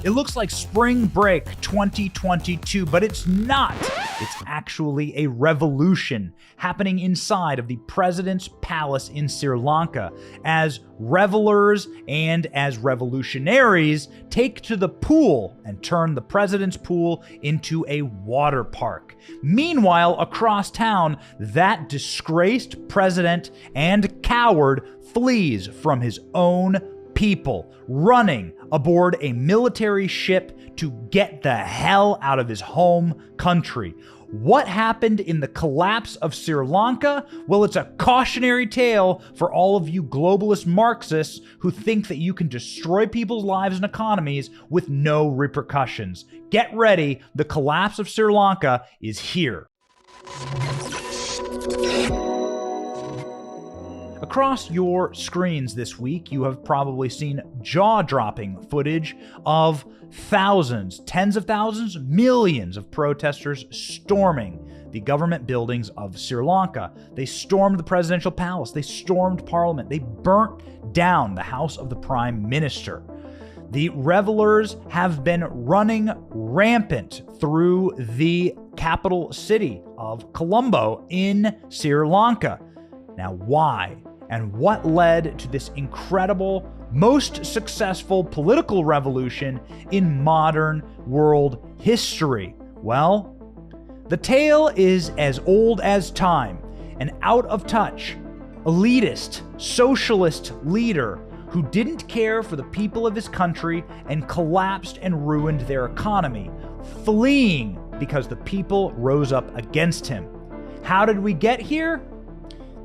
It looks like spring break 2022, but it's not. It's actually a revolution happening inside of the president's palace in Sri Lanka as revelers and as revolutionaries take to the pool and turn the president's pool into a water park. Meanwhile, across town, that disgraced president and coward flees from his own people, running aboard a military ship to get the hell out of his home country. What happened in the collapse of Sri Lanka? Well, it's a cautionary tale for all of you globalist Marxists who think that you can destroy people's lives and economies with no repercussions. Get ready, the collapse of Sri Lanka is here. Across your screens this week, you have probably seen jaw-dropping footage of thousands, tens of thousands, millions of protesters storming the government buildings of Sri Lanka. They stormed the presidential palace. They stormed parliament. They burnt down the house of the prime minister. The revelers have been running rampant through the capital city of Colombo in Sri Lanka. Now, why? And what led to this incredible, most successful political revolution in modern world history? Well, the tale is as old as time. An out-of-touch, elitist, socialist leader who didn't care for the people of his country and collapsed and ruined their economy, fleeing because the people rose up against him. How did we get here?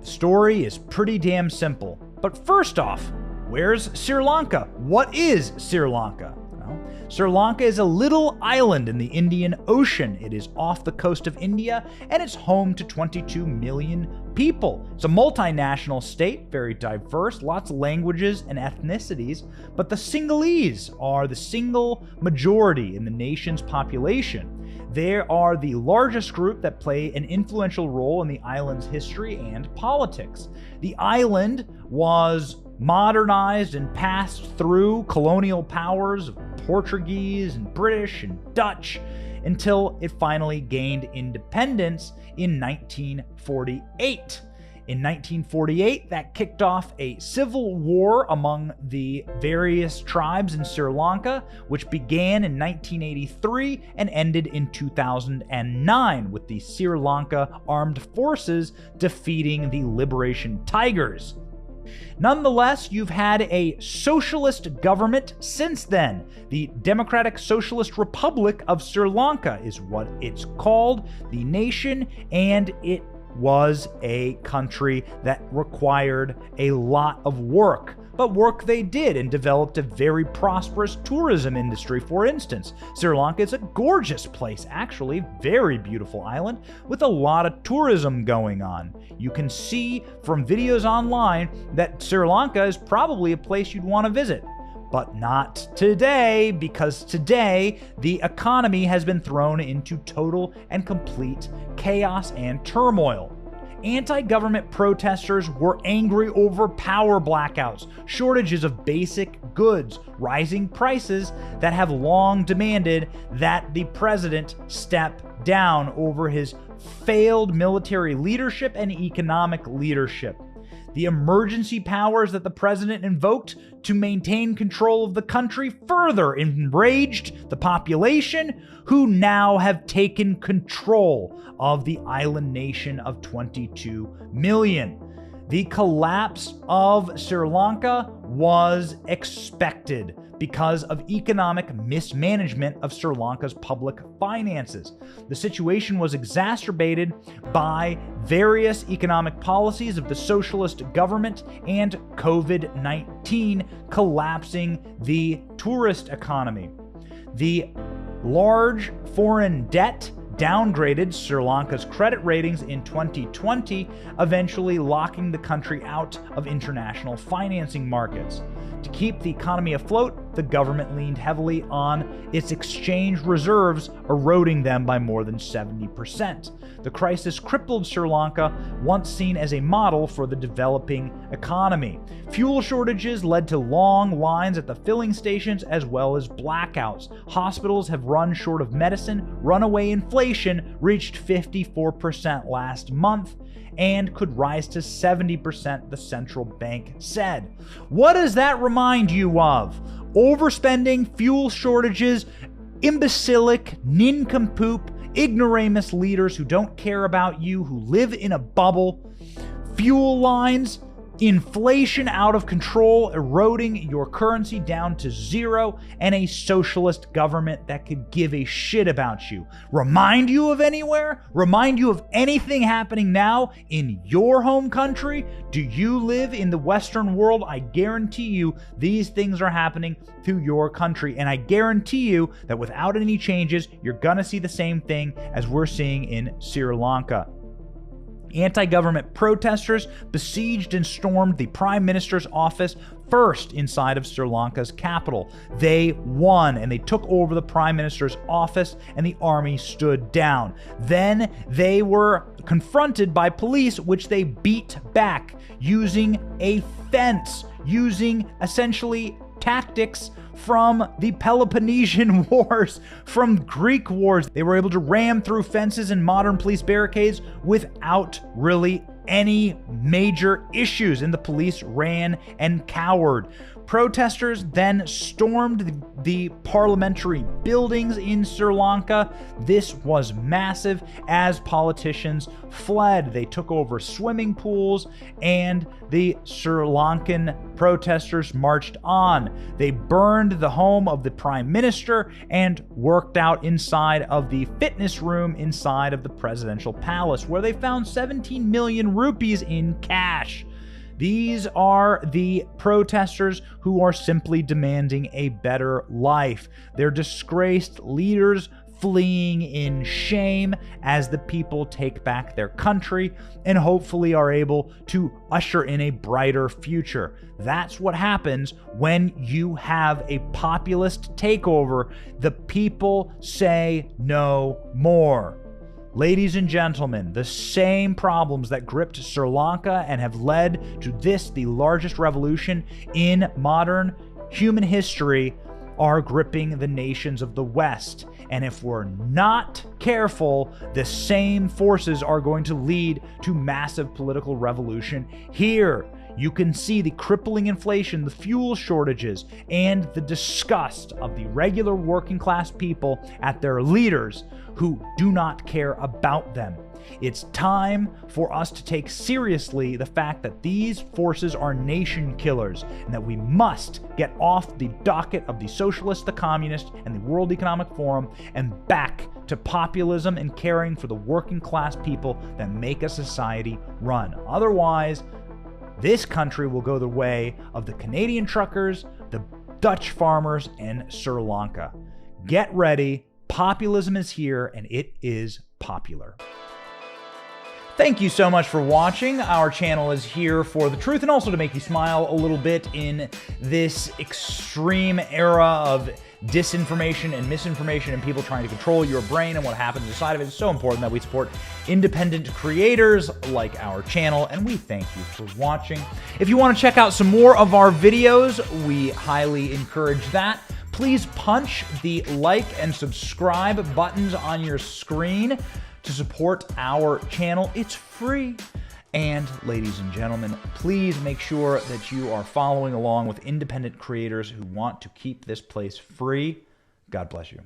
The story is pretty damn simple. But first off, where's Sri Lanka? What is Sri Lanka? Well, Sri Lanka is a little island in the Indian Ocean. It is off the coast of India, and it's home to 22 million people. It's a multinational state, very diverse, lots of languages and ethnicities, but the Sinhalese are the single majority in the nation's population. They are the largest group that play an influential role in the island's history and politics. The island was modernized and passed through colonial powers of Portuguese and British and Dutch until it finally gained independence in 1948. In 1948, that kicked off a civil war among the various tribes in Sri Lanka, which began in 1983 and ended in 2009, with the Sri Lanka Armed Forces defeating the Liberation Tigers. Nonetheless, you've had a socialist government since then. The Democratic Socialist Republic of Sri Lanka is what it's called, the nation, and it was a country that required a lot of work. But work they did and developed a very prosperous tourism industry, for instance. Sri Lanka is a gorgeous place, actually, very beautiful island with a lot of tourism going on. You can see from videos online that Sri Lanka is probably a place you'd want to visit. But not today, because today the economy has been thrown into total and complete chaos and turmoil. Anti-government protesters were angry over power blackouts, shortages of basic goods, rising prices that have long demanded that the president step down over his failed military leadership and economic leadership. The emergency powers that the president invoked to maintain control of the country further enraged the population, who now have taken control of the island nation of 22 million. The collapse of Sri Lanka was expected because of economic mismanagement of Sri Lanka's public finances. The situation was exacerbated by various economic policies of the socialist government and COVID-19 collapsing the tourist economy. The large foreign debt downgraded Sri Lanka's credit ratings in 2020, eventually locking the country out of international financing markets. To keep the economy afloat, the government leaned heavily on its exchange reserves, eroding them by more than 70%. The crisis crippled Sri Lanka, once seen as a model for the developing economy. Fuel shortages led to long lines at the filling stations as well as blackouts. Hospitals have run short of medicine. Runaway inflation reached 54% last month and could rise to 70%, the central bank said. What does that remind you of? Overspending, fuel shortages, imbecilic, nincompoop, ignoramus leaders who don't care about you, who live in a bubble, fuel lines, inflation out of control, eroding your currency down to zero, and a socialist government that could give a shit about you. Remind you of anywhere? Remind you of anything happening now in your home country? Do you live in the Western world? I guarantee you these things are happening to your country, and I guarantee you that without any changes, you're gonna see the same thing as we're seeing in Sri Lanka. Anti-government protesters besieged and stormed the Prime Minister's office first inside of Sri Lanka's capital. They won, and they took over the Prime Minister's office, and the army stood down. Then they were confronted by police, which they beat back using a fence, using essentially tactics from the Peloponnesian Wars, from Greek wars. They were able to ram through fences and modern police barricades without really any major issues, and the police ran and cowered. Protesters then stormed the parliamentary buildings in Sri Lanka. This was massive as politicians fled. They took over swimming pools, and the Sri Lankan protesters marched on. They burned the home of the prime minister and worked out inside of the fitness room inside of the presidential palace, where they found 17 million rupees in cash. These are the protesters who are simply demanding a better life. They're disgraced leaders fleeing in shame as the people take back their country and hopefully are able to usher in a brighter future. That's what happens when you have a populist takeover. The people say no more. Ladies and gentlemen, the same problems that gripped Sri Lanka and have led to this, the largest revolution in modern human history, are gripping the nations of the West. And if we're not careful, the same forces are going to lead to massive political revolution here. You can see the crippling inflation, the fuel shortages, and the disgust of the regular working class people at their leaders who do not care about them. It's time for us to take seriously the fact that these forces are nation killers and that we must get off the docket of the socialist, the communist, and the World Economic Forum and back to populism and caring for the working class people that make a society run. Otherwise, this country will go the way of the Canadian truckers, the Dutch farmers, and Sri Lanka. Get ready. Populism is here, and it is popular. Thank you so much for watching. Our channel is here for the truth and also to make you smile a little bit in this extreme era of disinformation and misinformation and people trying to control your brain and what happens inside of it. It's so important that we support independent creators like our channel, and we thank you for watching. If you want to check out some more of our videos, we highly encourage that. Please punch the like and subscribe buttons on your screen to support our channel. It's free. And ladies and gentlemen, please make sure that you are following along with independent creators who want to keep this place free. God bless you.